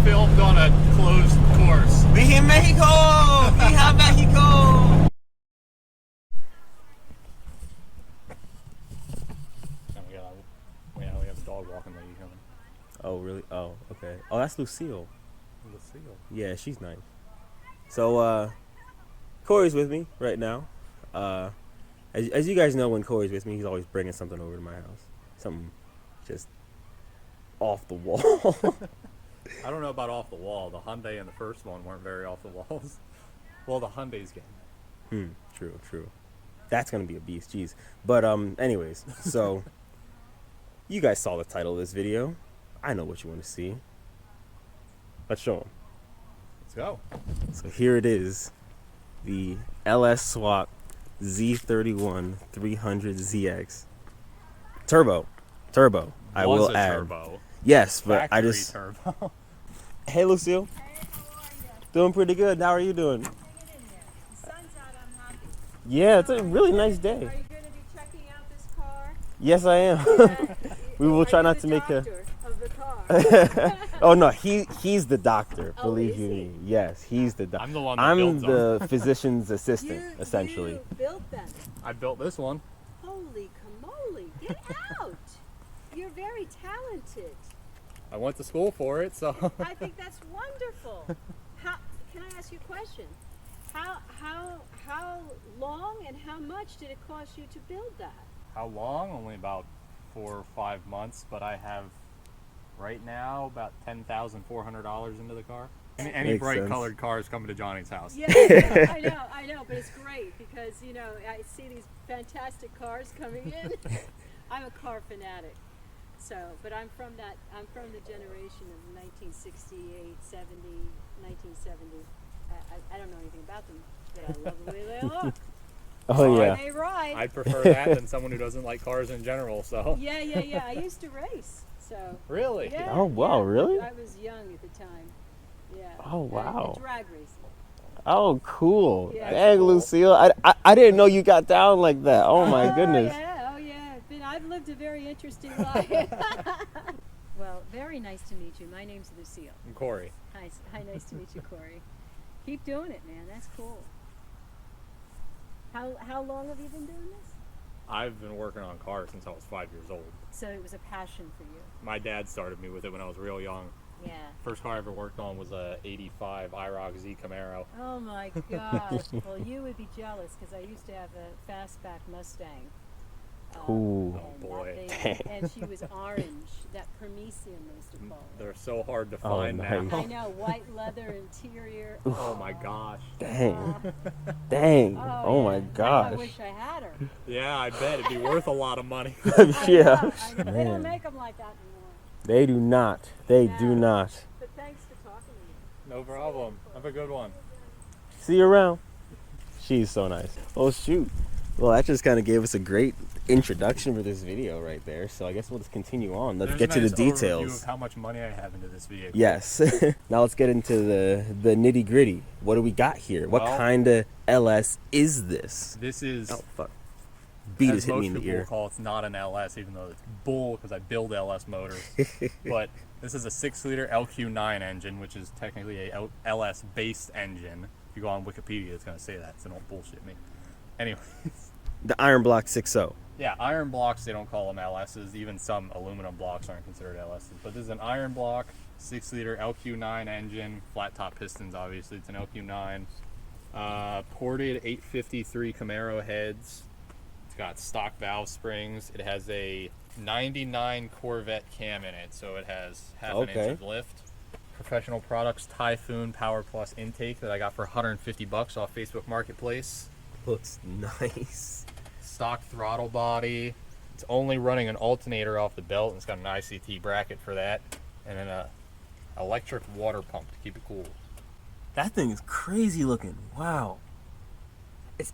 filmed on a closed course. ¡Viva Mexico! ¡Viva Mexico! We have a dog walking lady coming. Oh, really? Oh, okay. Oh, that's Lucille. Lucille. Yeah, she's nice. So, Corey's with me right now. As you guys know, when Corey's with me, he's always bringing something over to my house. Something just off the wall. I don't know about off the wall. The Hyundai and the first one weren't very off the walls. Well, the Hyundai's getting. True. That's gonna be a beast, jeez. But anyways, so you guys saw the title of this video. I know what you want to see. Let's show them. Let's go. So here it is, the LS Swap Z31 300ZX Turbo. I will add. Turbo. Yes, but Factory I just. turbo. Hey, Lucille. Hey, how are you? Doing pretty good. How are you doing? Hanging in there. The sun's out, I'm happy. Yeah, it's a really nice day. Are you going to be checking out this car? Yes, I am. We will try not to make a. Of the car. Oh no, he's the doctor. Oh, Believe is you he? me. Yes, he's the doctor. I'm the one that I'm builds the physician's assistant, You essentially. built them. I built this one. Holy camole. Get out. You're very talented. I went to school for it, so. I think that's wonderful. Can I ask you a question? How long and how much did it cost you to build that? How long? Only about 4 or 5 months, but I have right now about $10,400 into the car. Any Makes bright sense. colored cars coming to Johnny's house. Yeah, I know, but it's great because I see these fantastic cars coming in. I'm a car fanatic, but I'm from the generation of 1968, 70, 1970. I don't know anything about them, but I love the way they look. Oh yeah. They ride. I'd prefer that than someone who doesn't like cars in general. So. Yeah. I used to race, so. Really? Yeah, Oh, wow, really? I was young at the time. Yeah. Oh, wow. Drag racing. Oh, cool. Yeah. Dang, Cool. Lucille. I didn't know you got down like that. Oh my goodness. Oh yeah. I've lived a very interesting life. Well, very nice to meet you. My name's Lucille. I'm Corey. Hi, nice to meet you, Corey. Keep doing it, man. That's cool. How long have you been doing this? I've been working on cars since I was 5 years old. So it was a passion for you. My dad started me with it when I was real young. Yeah. First car I ever worked on was a '85 IROC Z Camaro. Oh my gosh. Well, you would be jealous because I used to have a fastback Mustang. Ooh. Oh, and boy. and she was orange. That Promethean they used to call it. They're so hard to Oh, find nice. now. I know, white leather interior. Oh my gosh. Dang. Dang. Oh my yeah. gosh. I wish I had her. Yeah, I bet it'd be worth a lot of money. Yeah. I know. They Man. don't make them like that anymore. They do not. They do Yeah. not. But thanks for talking to me. No problem. Have a good one. See you around. She's so nice. Oh shoot. Well, that just kind of gave us a great introduction for this video right there. So I guess we'll just continue on. Let's There's get a to the nice overview details. of how much money I have into this vehicle. Yes. Now let's get into the nitty gritty. What do we got here? What Well- kind of LS is this? This is, Oh fuck. Beat as has hit most me in the people ear. will call it's not an LS, even though it's bull because I build LS motors. But this is a 6-liter LQ9 engine, which is technically a LS-based engine. If you go on Wikipedia, it's going to say that, so don't bullshit me. Anyways. The Iron Block 6.0. Yeah, iron blocks, they don't call them LSs. Even some aluminum blocks aren't considered LSs. But this is an iron block, 6-liter LQ9 engine, flat top pistons, obviously. It's an LQ9. Ported 853 Camaro heads. It's got stock valve springs. It has a 99 Corvette cam in it, so it has half an Okay. inch of lift. Professional Products Typhoon Power Plus intake that I got for $150 off Facebook Marketplace. Looks nice. Stock throttle body. It's only running an alternator off the belt, and it's got an ICT bracket for that, and then a electric water pump to keep it cool. That thing is crazy looking. Wow.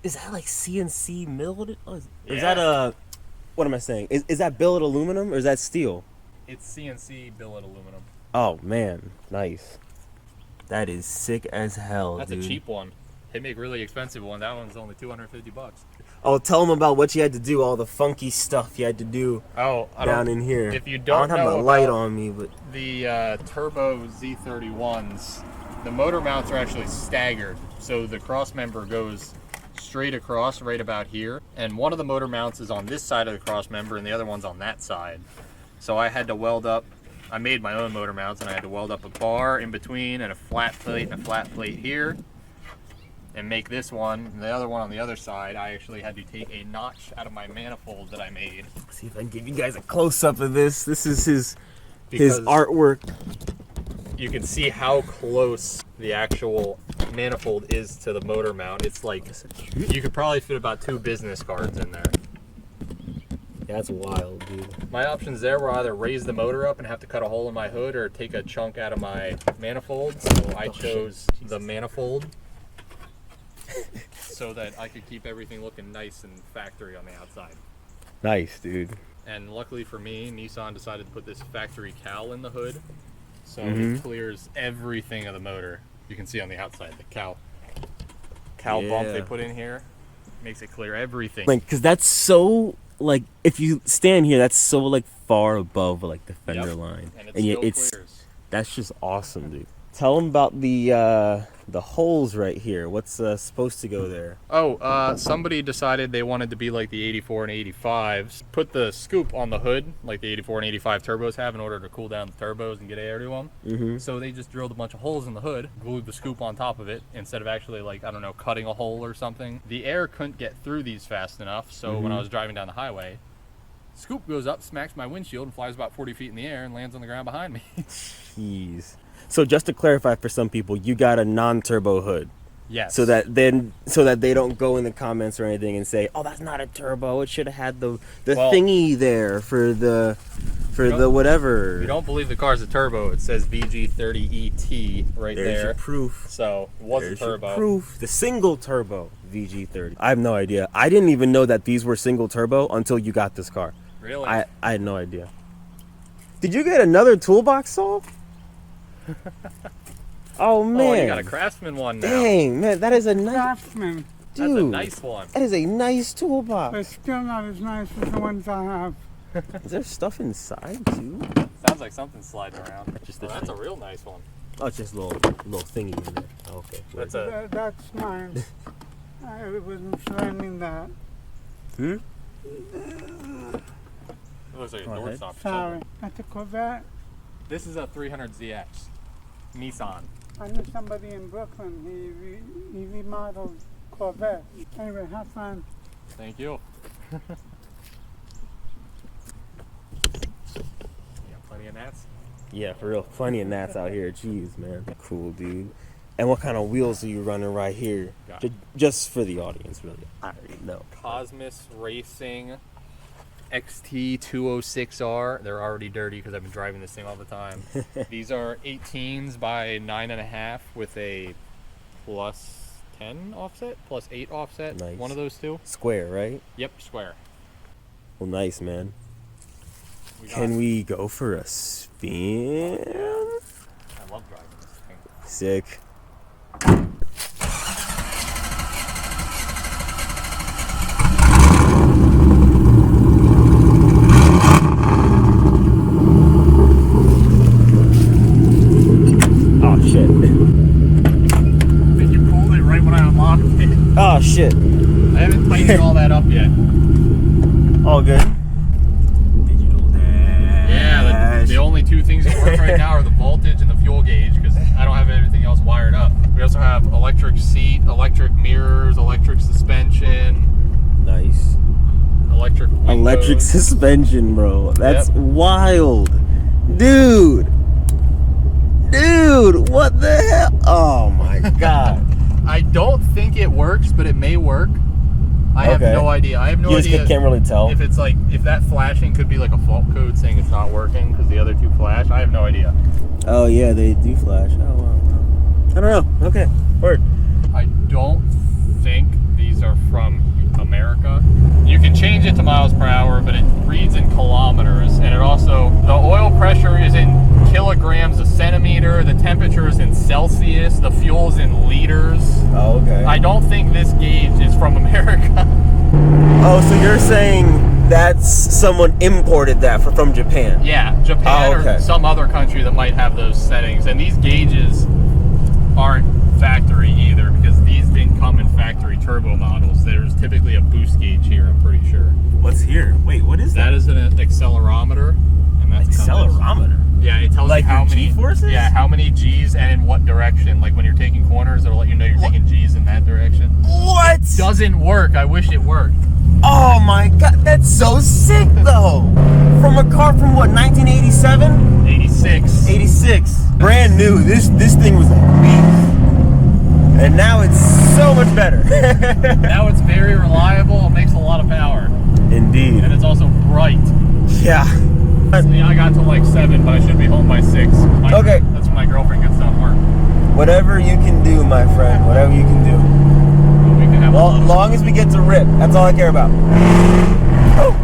Is that like CNC milled? Or is that Yeah. a... What am I saying? Is that billet aluminum or is that steel? It's CNC billet aluminum. Oh man, nice. That is sick as hell, That's dude. a cheap one. They make really expensive one. That one's only $250. Oh, tell them about what you had to do, all the funky stuff you had to do down in here. If you don't I don't have know my light about on me, but the turbo Z31s, the motor mounts are actually staggered. So the cross member goes straight across right about here. And one of the motor mounts is on this side of the cross member and the other one's on that side. So I had to weld up, I made my own motor mounts and I had to weld up a bar in between and a flat plate and a flat plate here. And make this one, and the other one on the other side, I actually had to take a notch out of my manifold that I made. see if I can give you guys a close-up of this. This is his Because artwork. you can see how close the actual manifold is to the motor mount. It's like, you could probably fit about 2 business cards in there. That's wild, dude. My options there were either raise the motor up and have to cut a hole in my hood or take a chunk out of my manifold. So I chose the manifold so that I could keep everything looking nice and factory on the outside. Nice, dude. And luckily for me, Nissan decided to put this factory cowl in the hood. So Mhm. it clears everything of the motor. You can see on the outside, the cowl bump they Yeah. put in here makes it clear everything. Like, cause that's so like if you stand here, that's so like far above like the fender Yep. line, And it and yet still it's clears. that's just awesome, dude. Tell them about the holes right here. What's supposed to go there? Somebody decided they wanted to be like the 84 and 85s. Put the scoop on the hood, like the 84 and 85 turbos have, in order to cool down the turbos and get air to them. Mm-hmm. So they just drilled a bunch of holes in the hood, glued the scoop on top of it, instead of actually, like, I don't know, cutting a hole or something. The air couldn't get through these fast enough, so when I was driving down the highway, scoop goes up, smacks my windshield, and flies about 40 feet in the air and lands on the ground behind me. Jeez. So just to clarify for some people, you got a non-turbo hood. Yes. So that they don't go in the comments or anything and say, "Oh, that's not a turbo. It should have had the Well, thingy there for the whatever." If you don't believe the car's a turbo, it says VG30ET right There's there. your proof. So it was There's a turbo. your proof. The single turbo VG30. I have no idea. I didn't even know that these were single turbo until you got this car. Really? I had no idea. Did you get another toolbox saw? Oh man! Oh, you got a Craftsman one now. Dang, man, that is a nice Craftsman, That's a dude. nice one. That is a nice toolbox. but still not as nice as the ones I have. Is there stuff inside too? Sounds like something's sliding around. Just Oh, the that's a thing. real nice one. Oh, it's just a little thingy in there. Oh, okay. That's a That's mine. I wasn't surrendering that. Hmm? it looks like a Oh, door hey. stop. or Sorry. something. That's a Corvette. This is a 300ZX Nissan. I knew somebody in Brooklyn. He remodeled Corvette. Anyway, have fun. Thank you. You got plenty of gnats? Yeah, for real. Plenty of gnats out here. Jeez, man. Cool, dude. And what kind of wheels are you running right here? Got Just for the audience, really. I already know. Cosmos Racing XT206R. They're already dirty because I've been driving this thing all the time. These are 18s by 9.5 with a plus 10 offset, plus 8 offset. Nice. One of those two. Square, right? Yep, square. Well, nice, man. We got Can it. we go for a spin? I love driving this thing. Sick. Oh shit. I think you pulled it right when I unlocked it. Oh shit. I haven't tightened all that up yet. All good. Digital Yeah, dash. the only two things that work right now are the voltage and the fuel gauge because I don't have everything else wired up. We also have electric seat, electric mirrors, electric suspension, Nice. electric windows. Electric suspension, bro. That's wild. Dude, what the hell? Oh my god. I don't think it works, but it may work. I have Okay. no idea. I have no You just idea can't really tell. if it's like, if that flashing could be like a fault code saying it's not working because the other two flash. I have no idea. Oh yeah, they do flash. Oh wow. I don't know. Okay. Word. I don't think these are from America. You can change it to miles per hour, but it reads in kilometers, and it also, the oil pressure is in kilograms a centimeter, the temperature is in Celsius, the fuel's in liters. Oh, okay. I don't think this gauge is from America. Oh, so you're saying that's someone imported that from Japan? Yeah, Japan Oh, okay. or some other country that might have those settings. And these gauges aren't factory either, because these didn't come in factory turbo models. There's typically a boost gauge here, I'm pretty sure. What's here? Wait, what is that? That is an accelerometer. And that's Accelerometer? Yeah, it tells Like you how your many G-forces? Yeah, how many G's and in what direction. Like when you're taking corners, it'll let you know you're taking G's in that direction. What? Doesn't work. I wish it worked. Oh my god, that's so sick though. From a car from what, 1987? 86. 86. Brand new. This thing was a beast. And now it's so much better. Now it's very reliable. It makes a lot of power. Indeed. And it's also bright. Yeah. Yeah, I got to like 7, but I should be home by 6. Okay. That's when my girlfriend gets done work. Whatever you can do, my friend. Whatever you can do. We can have Well, long as we get to rip, that's all I care about. Oh.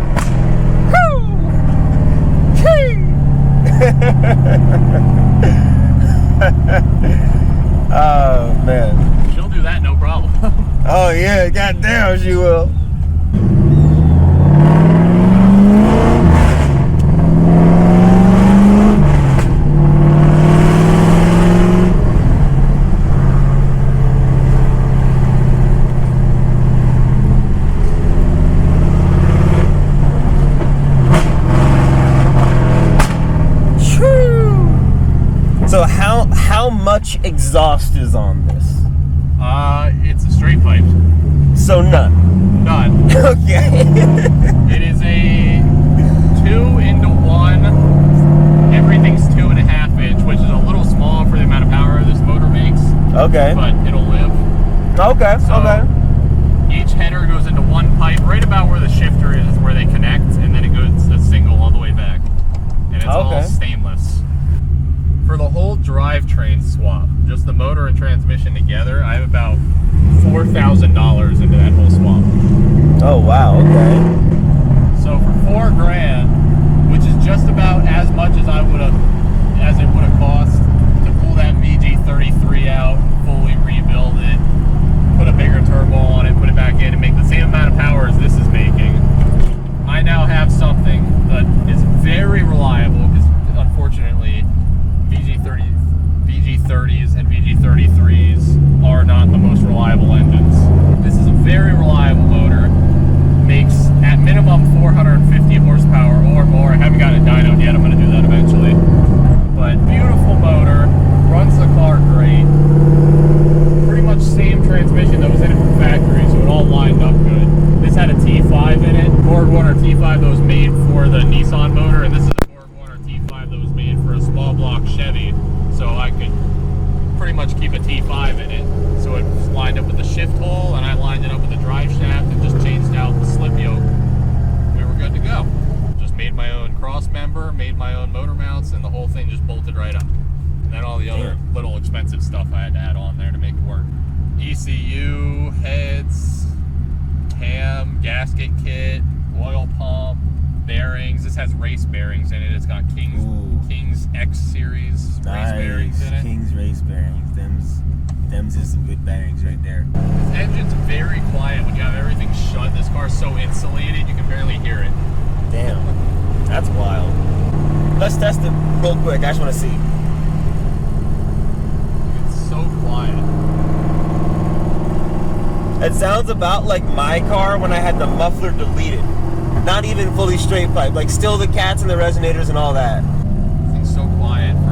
Oh man. She'll do that, no problem. Oh yeah, goddamn she will. So how much exhaust is on this? It's a straight pipe. So none. None. Okay. It is a 2-in-1. Everything's 2.5 inch, which is a little small for the amount of power this motor makes. Okay. But it'll live. Okay. So okay. Each header goes into one pipe, right about where the shifter is, where they connect, and then it goes a single all the way back. And it's all stainless. For the whole drivetrain swap, just the motor and transmission together, I have about $4,000 into that whole swap. Oh wow, okay. So for $4,000, which is just about as much as it would have cost to pull that VG33 out, fully rebuild it, put a bigger turbo on it, put it back in, and make the same amount of power as this is making, I now have something that is very reliable, because unfortunately VG30s and VG33s are not the most reliable engines. This is a very reliable motor, makes at minimum 450 horsepower or more. I haven't got it dynoed yet, I'm going to do that eventually. But beautiful motor, runs the car great. Pretty much same transmission that was in it from factory, so it all lined up good. This had a T5 in it, BorgWarner T5 that was made for the Nissan motor, and this is a BorgWarner T5 that was made for a small block Chevy, so I could pretty much keep a T5 in it. So it was lined up with the shift hole, and I lined it up with the drive shaft and just changed out the slip yoke. We were good to go. Just made my own cross member, made my own motor mounts, and the whole thing just bolted right up. And then all the other little expensive stuff I had to add on there to make it work. ECU, heads, cam, gasket kit, oil pump, bearings. This has race bearings in it. It's got King's X series race bearings in it. King's race bearings. Them's is some good bearings right there. This engine's very quiet when you have everything shut. This car's so insulated you can barely hear it. Damn. That's wild. Let's test it real quick. I just want to see. It's so quiet. It sounds about like my car when I had the muffler deleted. Not even fully straight pipe. Like still the cats and the resonators and all that. This thing's so quiet for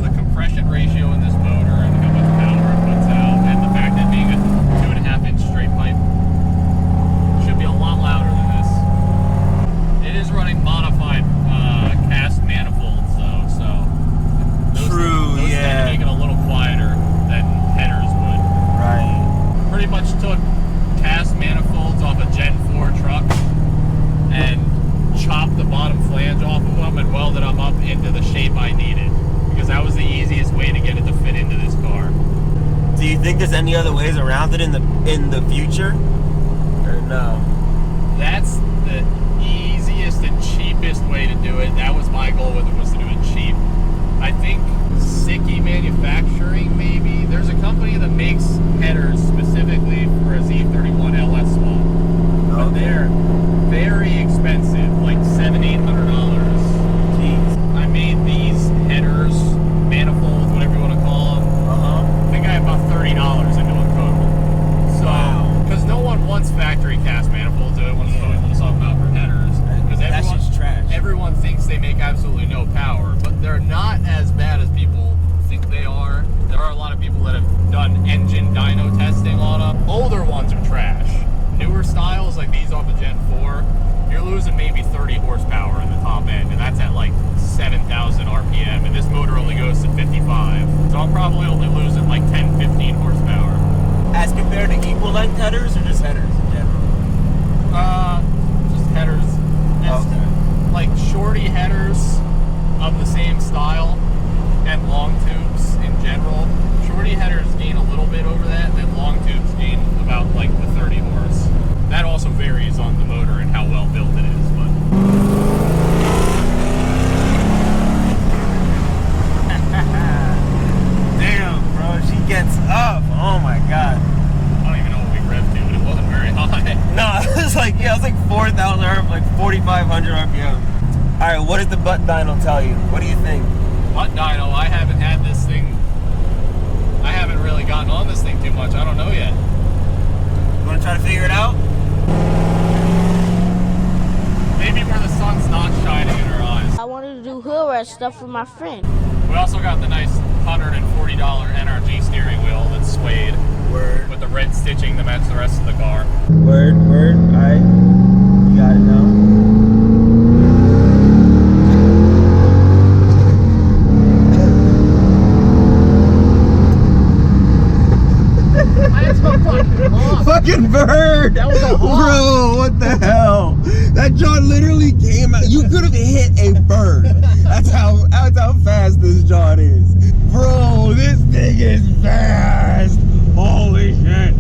the compression ratio in this motor and how much power it puts out, and the fact that being a 2.5 inch straight pipe should be a lot louder than this. It is running modified cast manifolds though, so those tend to make it a little quieter than headers would. Right. Pretty much took cast manifolds off a Gen 4 truck and chopped the bottom flange off of them and welded them up into the shape I needed, because that was the easiest way to get it to fit into this car. Do you think there's any other ways around it in the future? Or no? That's the easiest and cheapest way to do it. That was my goal with it, was to do it cheap. I think Sicky Manufacturing, maybe. There's a company that makes headers specifically for a Z31 LS they make absolutely no power, but they're not as bad as people think they are. There are a lot of people that have done engine dyno testing on them. Older ones are trash. Newer styles like these off of Gen 4, you're losing maybe 30 horsepower in the top end, and that's at like 7,000 RPM, and this motor only goes to 55. So I'm probably only losing like 10, 15 horsepower. As compared to equal length headers or just headers in general? Just headers. It's Okay. like shorty headers of the same style and long tubes in general. Shorty headers gain a little bit over that, and then long tubes gain about like the 30 horse. That also varies on the motor and how well built it is, but damn, bro, she gets up. Oh my god. I don't even know what we revved to, but it wasn't very high. No, it was like 4,000 RPM, like 4,500 RPM. All right, what does the butt dyno tell you? What do you think? Butt dyno, I haven't had this thing. I haven't really gotten on this thing too much. I don't know yet. You want to try to figure it out? Maybe where the sun's not shining in our eyes. I wanted to do hood rat stuff for my friend. We also got the nice $140 NRG steering wheel that's suede Word. with the red stitching that matches the rest of the car. Word. All right. You got it now. That's a fucking hawk. Fucking bird! That was a hawk. Bro, what the hell? That John literally came out. You could have hit a bird. That's how fast this John is. Bro, this thing is fast. Holy shit.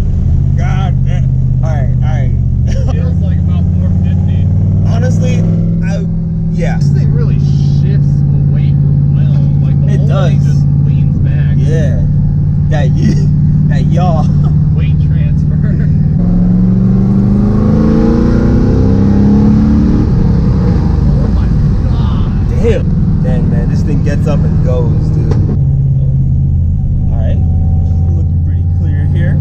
God damn. Alright. Feels like about 450. Honestly, yeah. This thing really shifts away well. Like the It whole does. thing just leans back. Yeah. That y'all. Weight transfer. Oh my god. Damn. Dang, man, this thing gets up and goes, dude. Alright. Looking pretty clear here.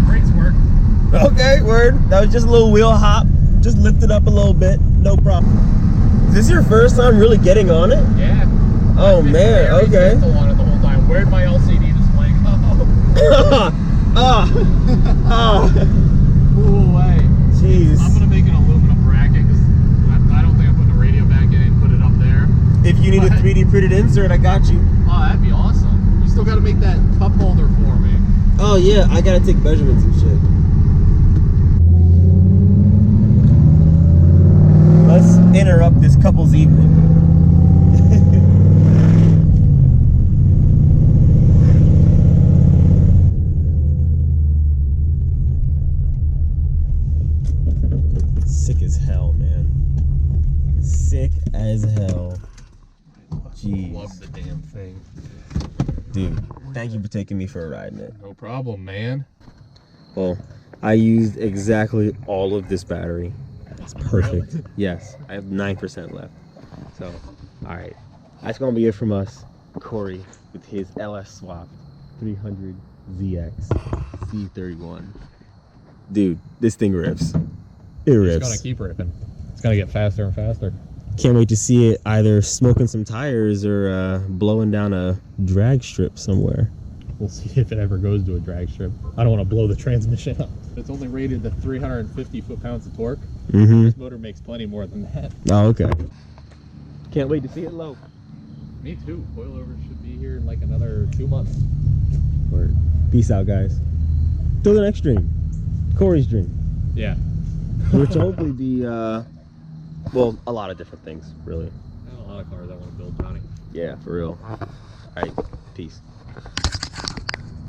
Brakes work. Okay, word. That was just a little wheel hop. Just lift it up a little bit. No problem. Is this your first time really getting on it? Yeah. Oh, I've been man. very Okay. gentle on it the whole time. Where'd my LCD display go? Cool way. Jeez. I'm gonna make an aluminum bracket because I don't think I'm putting the radio back in and put it up there. If you need a 3D printed insert, I got you. Oh, that'd be awesome. You still got to make that cup holder for me. Oh yeah, I gotta take measurements and shit. Let's interrupt this couple's evening. Sick as hell, man. Sick as hell. Jeez. Love the damn thing. Dude, thank you for taking me for a ride in it. No problem, man. Well, I used exactly all of this battery. That's perfect. Yes, I have 9% left. So, alright. That's going to be it from us. Corey with his LS swap 300 ZX Z31. Dude, this thing rips. It rips. It's gonna keep ripping. It's gonna get faster and faster. Can't wait to see it either smoking some tires or blowing down a drag strip somewhere. We'll see if it ever goes to a drag strip. I don't want to blow the transmission up. It's only rated to 350 foot-pounds of torque. Mm-hmm. This motor makes plenty more than that. Oh, okay. Can't wait to see it low. Me too. Coilover should be here in like another 2 months. Word. Peace out, guys. Till the next stream. Corey's stream. Yeah. Which will hopefully be, well, a lot of different things, really. I have a lot of cars I want to build, Johnny. Yeah, for real. All right, peace.